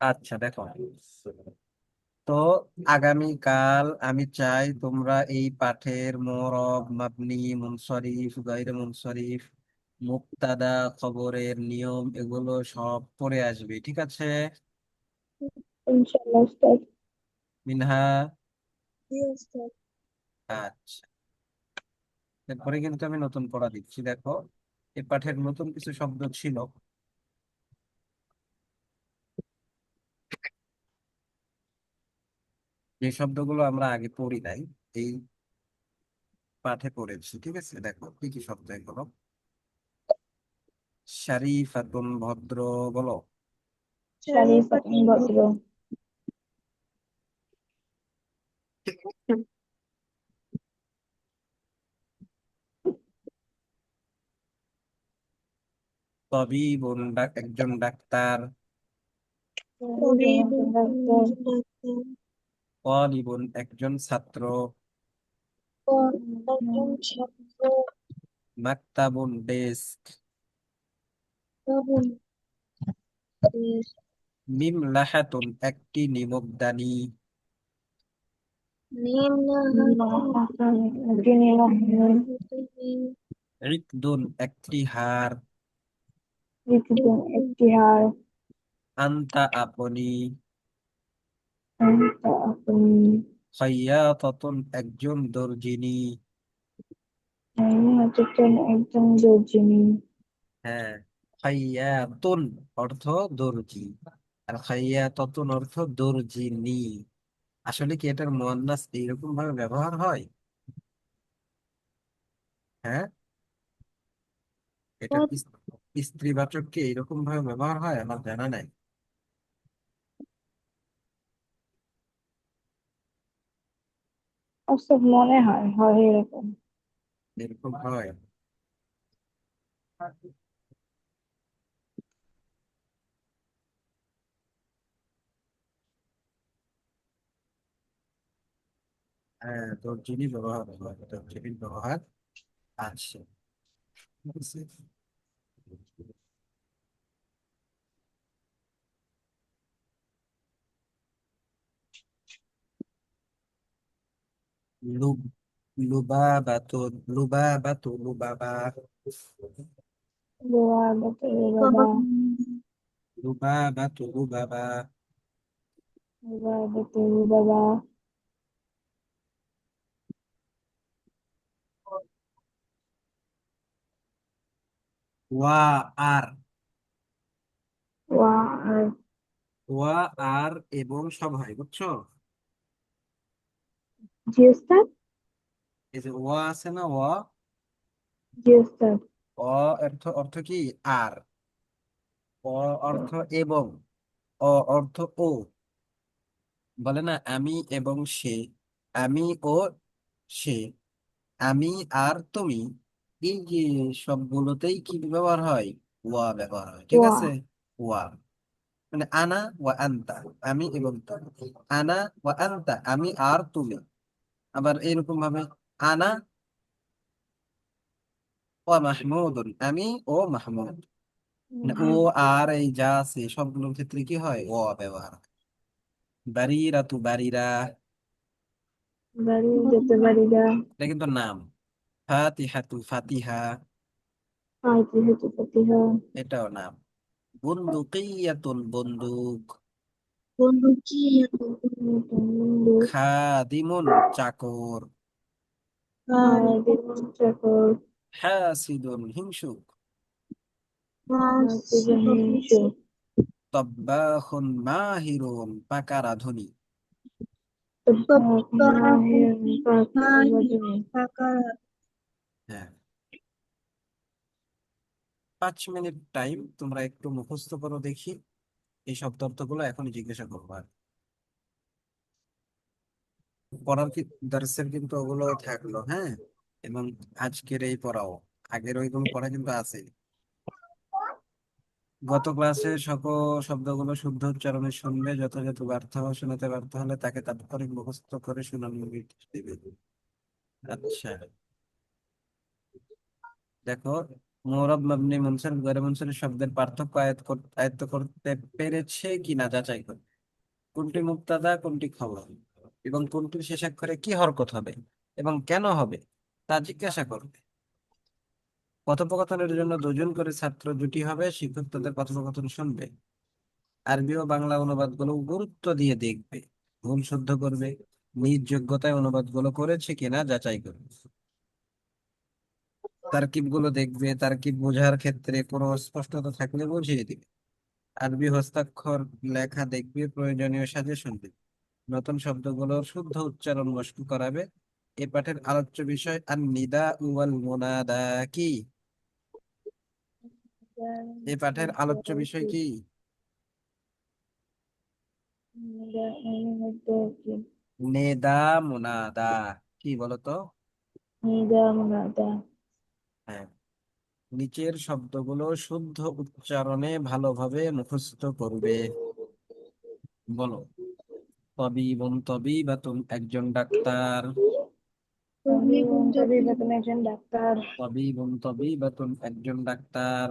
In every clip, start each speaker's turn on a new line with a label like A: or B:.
A: আচ্ছা দেখো, তো আগামীকাল আমি চাই তোমরা এই পাঠের মোরব, মাবনি, মুনসরিফ, গায়রে মুনসরিফ, মুক্তাদা, খবরের নিয়ম এগুলো সব পড়ে আসবে, ঠিক আছে?
B: ইনশাআল্লাহ উস্তাদ।
A: মিনহা।
B: জি উস্তাদ।
A: আচ্ছা, এরপরে কিন্তু আমি নতুন পড়া দিচ্ছি, দেখো এই পাঠের নতুন কিছু শব্দ ছিল, যে শব্দগুলো আমরা আগে পড়ি নাই, এই পাঠে পড়েছি, ঠিক আছে? দেখো কি কি শব্দ এগুলো। শারিফাতুন ভদ্র, বলো।
B: শারিফাতুন ভদ্র।
A: তবিবুন, একজন ডাক্তার।
B: একজন ডাক্তার।
A: তালিবুন, একজন ছাত্র।
B: একজন ছাত্র।
A: মাকতাবুন, ডেস্ক। মিমলাহাতুন, একটি নিমকদানি। ইকদুন, একটি হার।
B: একটি হার।
A: আন্তা, আপনি।
B: আপনি।
A: খাইয়াতাতুন, একজন দর্জিনি।
B: একজন দর্জিনী।
A: হ্যাঁ, খাইয়াতুন অর্থ দর্জি, আর খাইয়াতাতুন অর্থ দর্জিনি। আসলে কি এটার মুয়ান্নাস এইরকম ভাবে ব্যবহার হয়? হ্যাঁ, এটার স্ত্রীবাচক কি এইরকম ভাবে ব্যবহার হয়? আমার জানা নাই।
B: ওসব মনে হয় হয় এরকম।
A: এরকম হয়? হ্যাঁ, তর্জনী ব্যবহার হয়, তর্জনীর ব্যবহার আছে, ঠিক আছে? লুব, লুবাবাতু, লুবাবা।
B: বাবা।
A: লুবাবা।
B: বাবা।
A: ওয়া, আর।
B: ওয়া আর।
A: ওয়া, আর এবং সব হয়, বুঝছো?
B: জি উস্তাদ।
A: এই যে ওয়া আছে না, ওয়া,
B: জি উস্তাদ।
A: অ অর্থ অর্থ কি? আর। অ অর্থ এবং, অ অর্থ ও। বলে না আমি এবং সে, আমি ও সে, আমি আর তুমি, এই যে সবগুলোতেই কি ব্যবহার হয়? ওয়া ব্যবহার হয়, ঠিক
B: ওয়া।
A: আছে? ওয়া মানে আনা ওয়া আনতা, আমি এবং তুমি। আনা ওয়া আনতা, আমি আর তুমি। আবার এরকম ভাবে আনা ওয়া মাহমুদুন, আমি ও মাহমুদ। মানে ও আর এই যা আছে সবগুলোর ক্ষেত্রে কি হয়? ও ব্যবহার হয়। বারিরাতু, বারিরা,
B: বাড়ি যেতে পারি না।
A: এটা কিন্তু নাম। ফাতিহাতু, ফাতিহা,
B: আজ যেহেতু প্রতিহা।
A: এটাও নাম। বুন্দুকিয়াতুন, বন্দুক।
B: বন্ধু কি এত বন্ধু।
A: খাদিমুন, চাকর।
B: আর জীবন চাকর।
A: হাসিদুন, হিংসুক।
B: হিংসু।
A: তব্বাখুন, মাহিরুন, পাকা রাঁধুনি। হ্যাঁ, 5 মিনিট টাইম, তোমরা একটু মুখস্থ করো দেখি, এই শব্দ অর্থগুলো এখনই জিজ্ঞাসা করবো। আর পড়ার কি দর্শের কিন্তু ওগুলো থাকলো, হ্যাঁ, এবং আজকের এই পড়াও, আগের ওইগুলো পড়া কিন্তু আছে। গত ক্লাসে সকল শব্দগুলো শুদ্ধ উচ্চারণে শুনবে, যথাযথ ব্যর্থ শোনাতে ব্যর্থ হলে তাকে তাৎক্ষণিক মুখস্থ করে শোনানোর নির্দেশ দিবে। আচ্ছা, দেখো মুরাব মাবনি মুনসারিফ গয়রে মুনসারিফ শব্দের পার্থক্য আয়ত্ত করতে পেরেছে কিনা যাচাই করে। কোনটি মুক্তাদা, কোনটি খবর, এবং কোনটির শেষাক্ষরে কি হরকত হবে এবং কেন হবে তা জিজ্ঞাসা করবে। কথোপকথনের জন্য দুজন করে ছাত্র জুটি হবে, শিক্ষক তাদের কথোপকথন শুনবে, আরবি ও বাংলা অনুবাদগুলো গুরুত্ব দিয়ে দেখবে, ভুল শুদ্ধ করবে, নিজ যোগ্যতায় অনুবাদগুলো করেছে কিনা যাচাই করবে। তারকিব গুলো দেখবে, তারকিব বোঝার ক্ষেত্রে কোনো অস্পষ্টতা থাকলে বুঝিয়ে দিবে। আরবি হস্তাক্ষর লেখা দেখবে, প্রয়োজনীয় সাজেশন দিবে, নতুন শব্দগুলোর শুদ্ধ উচ্চারণ মস্ক করাবে। এ পাঠের আলোচ্য বিষয় আন নিদা ওয়াল মুনাদা কি? এ পাঠের আলোচ্য বিষয় কি? নেদা মুনাদা কি বলতো?
B: নিদা মুনাদা।
A: হ্যাঁ, নিচের শব্দগুলো শুদ্ধ উচ্চারণে ভালোভাবে মুখস্থ করবে। বলো। তবিবুন তবিবাতুন একজন ডাক্তার।
B: তাবিবুন একজন ডাক্তার।
A: তবিবুন তবিবাতুন একজন ডাক্তার।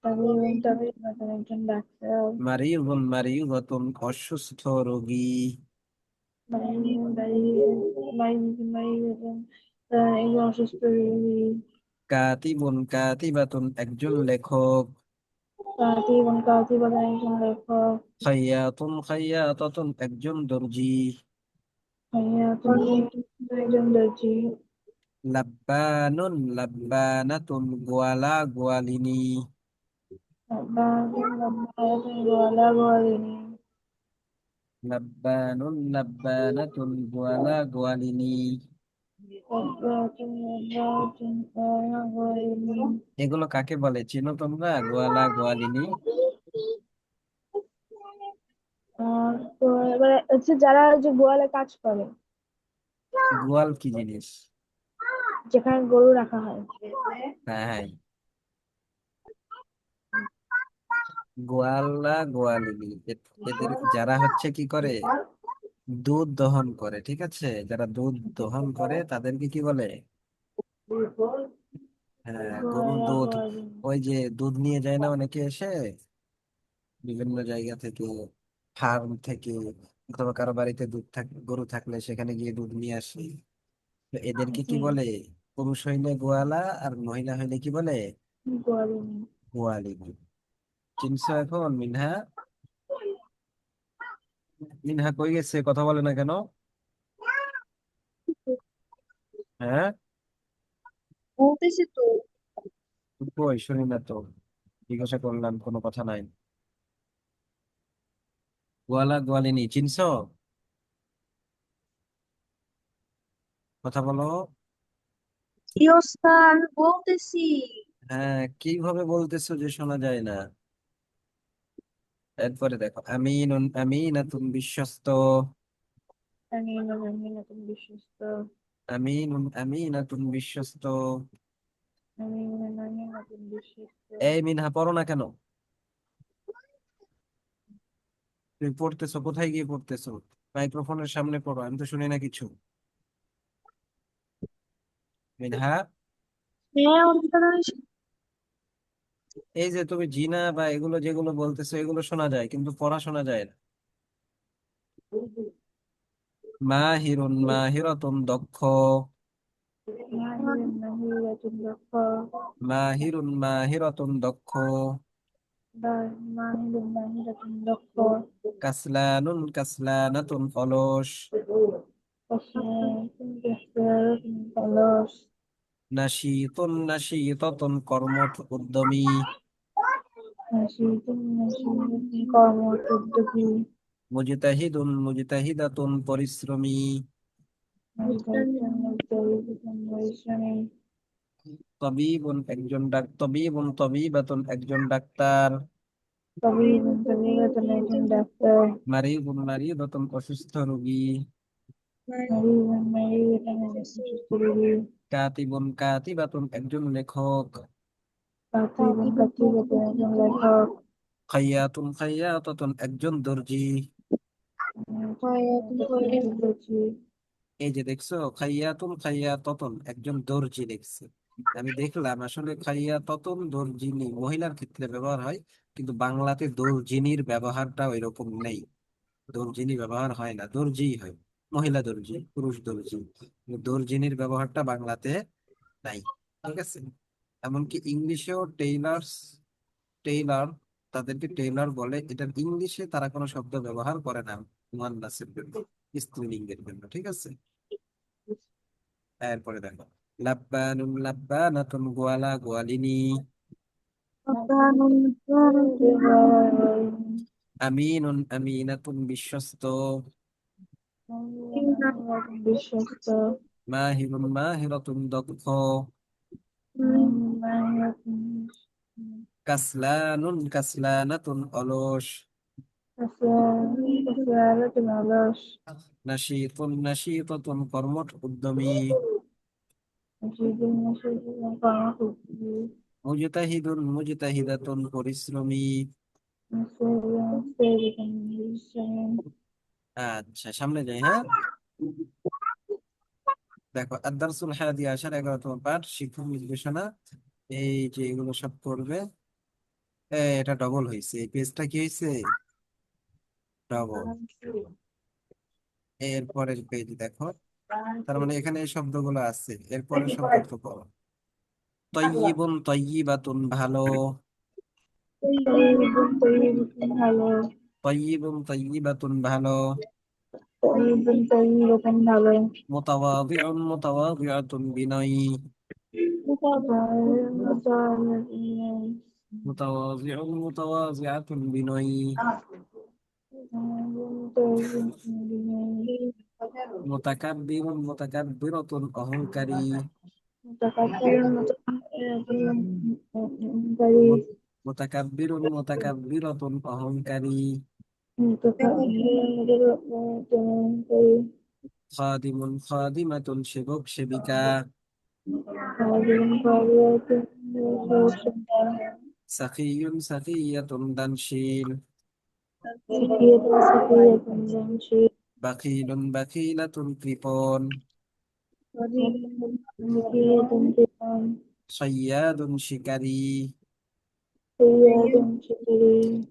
B: তাবিবুন একজন ডাক্তার।
A: মারিয়ুন মারিয়ুবাতুন অসুস্থ রোগী।
B: একজন অসুস্থ রোগী।
A: কাতিবুন কাতিবাতুন একজন লেখক।
B: কাতিবুন একজন লেখক।
A: খাইয়াতুন খাইয়াতাতুন একজন দর্জি।
B: একজন দর্জি।
A: লাব্বানুন লাব্বানাতুন গোয়ালা গোয়ালিনী।
B: গোয়ালা গোয়ালিনী।
A: লাব্বানুন লাব্বানাতুন গোয়ালা গোয়ালিনী। এগুলো কাকে বলে চিনো তোমরা? গোয়ালা গোয়ালিনী।
B: তো এবারে হচ্ছে যারা যে গোয়ালে কাজ করে,
A: গোয়াল কি জিনিস?
B: যেখানে গরু রাখা হয়।
A: হ্যাঁ হ্যাঁ, গোয়ালা গোয়ালিনী। এদের যারা হচ্ছে কি করে, দুধ দহন করে, ঠিক আছে, যারা দুধ দহন করে তাদেরকে কি বলে? হ্যাঁ, গরুর
B: গোয়ালা
A: দুধ।
B: গোয়ালিনী।
A: ওই যে দুধ নিয়ে যায় না অনেকে এসে বিভিন্ন জায়গা থেকে, ফার্ম থেকে, অথবা কারো বাড়িতে দুধ গরু থাকলে সেখানে গিয়ে দুধ নিয়ে আসে। তো এদেরকে কি
B: জি,
A: বলে? পুরুষ হইলে গোয়ালা আর মহিলা হইলে কি বলে?
B: গোয়ালিনী।
A: গোয়ালিনী। চিনছো এখন মিনহা? মিনহা কই গেছে, কথা বলে না কেন? হ্যাঁ,
B: বলতেছি তো।
A: কই শুনি না তো, জিজ্ঞাসা করলাম কোনো কথা নাই। গোয়ালা গোয়ালিনী চিনছো? কথা বলো।
B: জি ওস্তাদ, বলতেছি।
A: হ্যাঁ, কিভাবে বলতেছো যে শোনা যায় না? এরপরে দেখো, আমিনুন আমিনাতুন বিশ্বস্ত।
B: আমি নতুন বিশ্বস্ত।
A: আমিনুন আমিনাতুন বিশ্বস্ত।
B: আমি নতুন বিশ্বস্ত।
A: এই মিনহা পড়ো না কেন? তুমি পড়তেছো, কোথায় গিয়ে পড়তেছো? মাইক্রোফোনের সামনে পড়ো, আমি তো শুনি না কিছু। মিনহা,
B: হ্যাঁ ওস্তাদ,
A: এই যে তুমি জিনা বা এগুলো যেগুলো বলতেছো এগুলো শোনা যায় কিন্তু পড়া শোনা যায় না। মাহিরুন মাহিরাতুন দক্ষ।
B: নতুন লক্ষ।
A: মাহিরুন মাহিরাতুন দক্ষ।
B: নতুন লক্ষ।
A: কাসলানুন কাসলানাতুন অলস।
B: অলস।
A: নাশিতুন নাশিতাতুন কর্মঠ উদ্যমী।
B: কর্ম উদ্যোগী।
A: মুজতাহিদুন মুজতাহিদাতুন পরিশ্রমী।
B: পরিশ্রমী।
A: তবিবুন একজন তবিবুন তবিবাতুন একজন ডাক্তার।
B: তবিবুন একজন ডাক্তার।
A: মারিবুন মারিদাতুন অসুস্থ রোগী।
B: সুস্থ রোগী।
A: কাতিবুন কাতিবাতুন একজন লেখক।
B: একজন লেখক।
A: খাইয়াতুন খাইয়াতাতুন একজন দর্জি।
B: একজন দর্জি।
A: এই যে দেখছো, খাইয়াতুন খাইয়াতাতুন একজন দর্জি দেখছে। আমি দেখলাম আসলে খাইয়া ততন দর্জিনী মহিলার ক্ষেত্রে ব্যবহার হয়, কিন্তু বাংলাতে দর্জিনীর ব্যবহারটা ওই রকম নেই। দর্জিনী ব্যবহার হয় না, দর্জি হয়। মহিলা দর্জি, পুরুষ দর্জি, কিন্তু দর্জিনীর ব্যবহারটা বাংলাতে নাই। ঠিক আছে। এমনকি ইংলিশেও টেইলার্স, টেইলার, তাদেরকে টেইলার বলে, এটার ইংলিশে তারা কোনো শব্দ ব্যবহার করে না মুয়ান্নাসের জন্য, স্ত্রীলিঙ্গের জন্য। ঠিক আছে। এরপরে দেখো, লাব্বানুন লাব্বানাতুন, গোয়ালা গোয়ালিনী। আমিনুন আমিনাতুন, বিশ্বস্ত।
B: বিশ্বস্ত।
A: মাহিরুন মাহিরাতুন, দক্ষ। কাসলানুন কাসলানাতুন, অলস।
B: অলস।
A: নাশীতুন নাশীতাতুন, কর্মঠ উদ্যমী। মুজতাহিদুন মুজতাহিদাতুন, পরিশ্রমী। আচ্ছা, সামনে যাই, হ্যাঁ। দেখো, আদ-দারসুল হাদি আশার 11তম পাঠ, শিক্ষক নির্দেশনা। এই যে এগুলো সব করবে। এটা ডবল হয়েছে, এই পেজটা কি হয়েছে, ডবল। এরপরের পেজ দেখো, তার মানে এখানে এই শব্দগুলো আছে, এরপরের শব্দ তো করো। তয়্যিবুন তয়্যিবাতুন, ভালো।
B: ভালো।
A: তয়্যিবুন তয়্যিবাতুন, ভালো।
B: ভালো।
A: মুতাওয়াদিউন মুতাওয়াদিআতুন, বিনয়ী। মুতাওয়াজিউন মুতাওয়াজিআতুন, বিনয়ী। মুতাকাব্বিরুন মুতাকাব্বিরাতুন, অহংকারী। মু- মুতাকাব্বিরুন মুতাকাব্বিরাতুন, অহংকারী। খাদিমুন খাদিমাতুন, সেবক সেবিকা। সাকিয়ুন সাকিয়াতুন, দানশীল। বাখিলুন বাখিলাতুন, কৃপণ। সাইয়্যাদুন, শিকারী।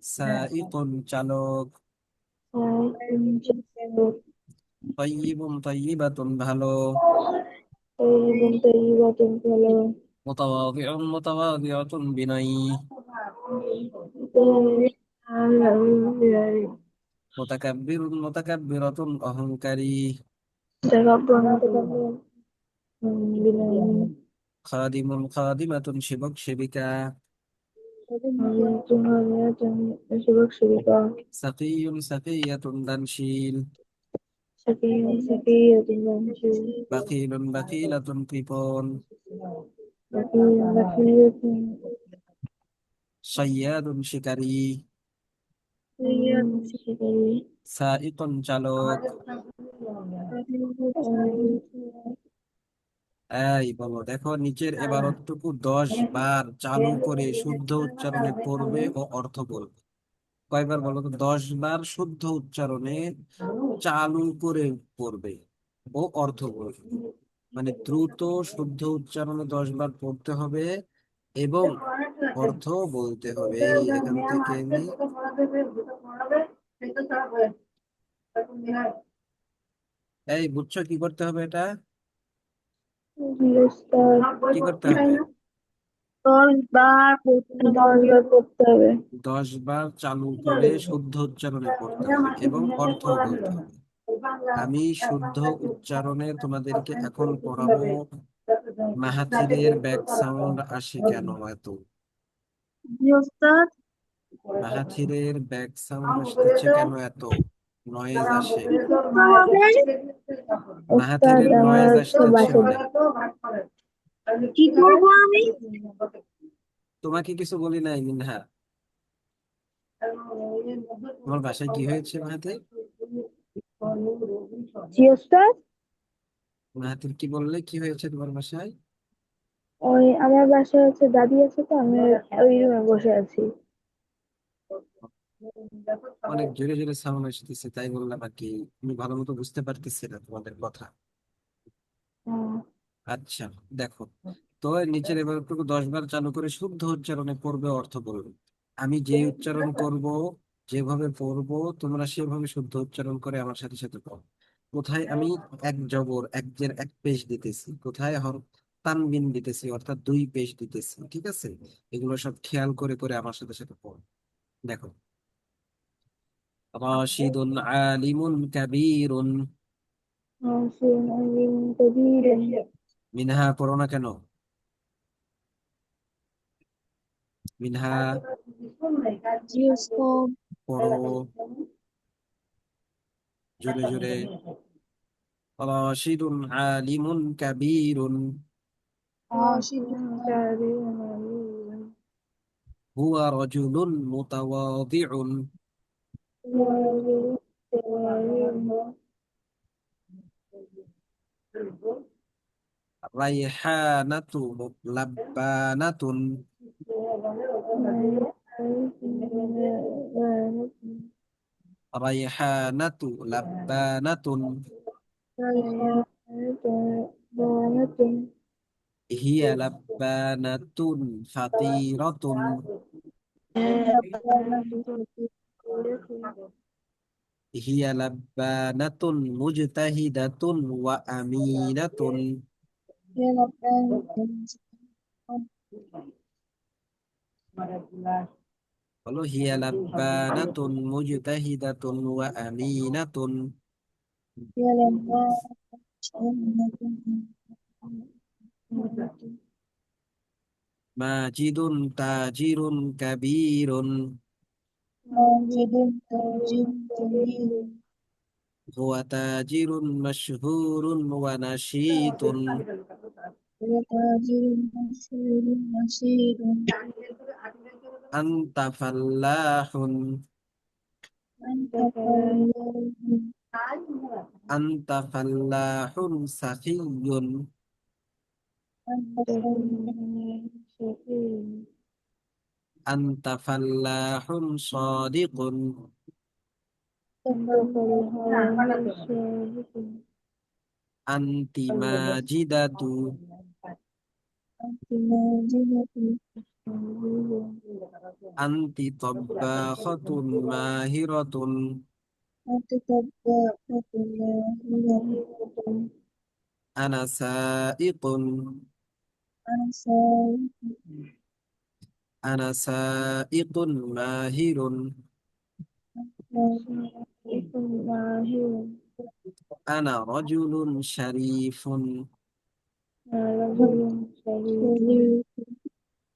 A: সাইকুন, চালক। তাইয়্যিবুন তাইয়্যিবাতুন, ভালো। মুতাওয়াদিউন মুতাওয়াদিআতুন, বিনয়ী। মুতাকাব্বিরুন মুতাকাব্বিরাতুন, অহংকারী। খাদিমুন খাদিমাতুন, সেবক সেবিকা।
B: সেবক সেবিকা।
A: সাকিয়ুন সাকিয়াতুন, দানশীল। বাখিলুন বাখিলাতুন, কৃপণ। সাইয়্যাদুন, শিকারী। সাইকুন, চালক। এই বলো, দেখো নিচের এবারতটুকু 10 বার চালু করে শুদ্ধ উচ্চারণে পড়বে ও অর্থ বলবে। কয়বার বলো তো? 10 বার শুদ্ধ উচ্চারণে চালু করে পড়বে ও অর্থ বলবে। মানে দ্রুত শুদ্ধ উচ্চারণে 10 বার পড়তে হবে এবং অর্থ বলতে হবে। এই এখান থেকে নিয়ে, এই বুঝছো কি করতে হবে এটা? কি করতে হবে?
B: 10 বার পড়তে হবে।
A: 10 বার চালু করে শুদ্ধ উচ্চারণে পড়তে হবে এবং অর্থ বলতে হবে। আমি শুদ্ধ উচ্চারণে তোমাদেরকে এখন পড়াবো। মাহাথিরের ব্যাক সাউন্ড আসে কেন এত?
B: জি ওস্তাদ।
A: মাহাথিরের ব্যাক সাউন্ড আসতেছে কেন এত? নয়েজ আসে।
B: ওস্তাদ
A: মাহাথিরের
B: আমার
A: নয়েজ
B: হচ্ছে
A: আসতেছে
B: বাসায়।
A: অনেক।
B: কি করবো আমি?
A: তোমাকে কিছু বলি নাই মিনহা। তোমার বাসায় কি হয়েছে মাহাথির?
B: জি ওস্তাদ।
A: মাহাথির কি বললে, কি হয়েছে তোমার বাসায়?
B: ওই আমার বাসায় হচ্ছে দাদি আছে, তো আমি ওই রুমে বসে আছি।
A: অনেক জোরে জোরে সাউন্ড আসতেছে, তাই বললাম আর কি। আমি ভালো মতো বুঝতে পারতেছি না তোমাদের কথা।
B: হুম।
A: আচ্ছা, দেখো, তো নিচের এবারটুকু 10 বার চালু করে শুদ্ধ উচ্চারণে পড়বে, অর্থ বলবে। আমি যে উচ্চারণ করব, যেভাবে পড়বো, তোমরা সেভাবে শুদ্ধ উচ্চারণ করে আমার সাথে সাথে পড়ো। কোথায় আমি এক জবর, এক জের এক পেশ দিতেছি, কোথায় তানবিন দিতেছি, অর্থাৎ দুই পেশ দিতেছি, ঠিক আছে? এগুলো সব খেয়াল করে করে আমার সাথে সাথে পড়ো। দেখো, রাশিদুন আলিমুন কাবীরুন।
B: عاصم عليم كبير.
A: মিনহা পড়ো না কেন? মিনহা
B: يوسف.
A: পড়ো, জোরে জোরে। রাশিদুন আলিমুন কাবীরুন।
B: راشد كريم.
A: হুয়া রাজুলুন মুতাওয়াদিউন। রাইহানাতু লাব্বানাতুন। রাইহানাতু লাব্বানাতুন। হিয়া লাব্বানাতুন ফাতিরাতুন। হিয়া লাব্বানাতুন মুজতাহিদাতুন ওয়া আমিনাতুন। বলো, হিয়া লাব্বানাতুন মুজতাহিদাতুন ওয়া আমিনাতুন। মাজিদুন তাজিরুন কাবীরুন।
B: ماجد تاجر كبير.
A: হুয়া তাজিরুন মাশহুরুন ওয়া নাশীতুন।
B: وتاجر مشهور نشيد.
A: আনতা ফাল্লাহুন।
B: أنت فلاح.
A: আনতা ফাল্লাহুন সাফিয়্যুন।
B: أنت فلاح شقي.
A: আনতা ফাল্লাহুন সাদিকুন।
B: أنت فلاح صادق.
A: আনতি মাজিদাতু।
B: أنت ماجدة مشهور.
A: আনতি তাব্বাখাতুন মাহিরাতুন।
B: أنت تباحة لاهرة.
A: আনা সাইকুন।
B: أنا سائق.
A: আনা সাইকুন মাহিরুন।
B: سائق ماهر.
A: আনা রাজুলুন শরীফুন।
B: أنا رجل شريف.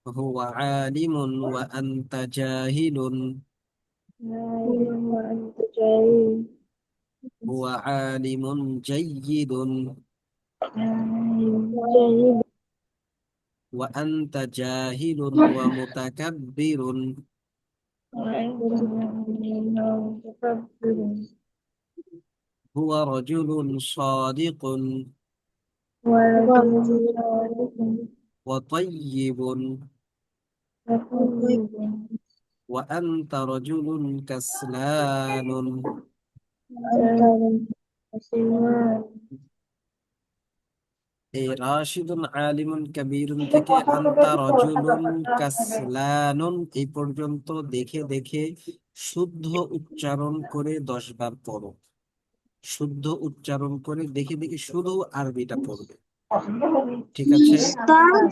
A: হুয়া আলিমুন ওয়া আনতা জাহিলুন।
B: عالم وأنت جاهل.
A: হুয়া আলিমুন জাইয়্যিদুন
B: عالم جيد.
A: ওয়া আনতা জাহিলুন ওয়া মুতাকাব্বিরুন।
B: وأنت مؤمن متكبر.
A: হুয়া রাজুলুন সাদিকুন
B: ورجل صالح
A: ওয়া তাইয়্যিবুন
B: وطيب.
A: ওয়া আনতা রাজুলুন কাসলানুন।
B: أنت رجل سليمان.
A: এই রাশিদুন আলিমুন কাবীরুন থেকে আনতা রাজুলুন কাসলানুন এই পর্যন্ত দেখে দেখে শুদ্ধ উচ্চারণ করে 10 বার পড়ো। শুদ্ধ উচ্চারণ করে দেখে দেখে শুধু আরবিটা পড়বে, ঠিক আছে?
B: উস্তাদ।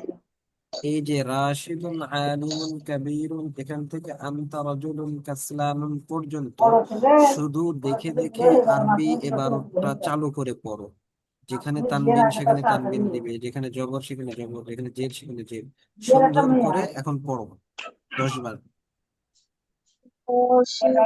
A: এই যে রাশিদুন আলিমুন কাবীরুন, এখান থেকে আনতা রাজুলুন কাসলানুন পর্যন্ত শুধু দেখে দেখে আরবি এবারটা চালু করে পড়ো। যেখানে তানবিন সেখানে তানবিন দিবে, যেখানে জবর সেখানে জবর, যেখানে জের সেখানে জের। সুন্দর করে এখন পড়ো 10 বার।
B: راشد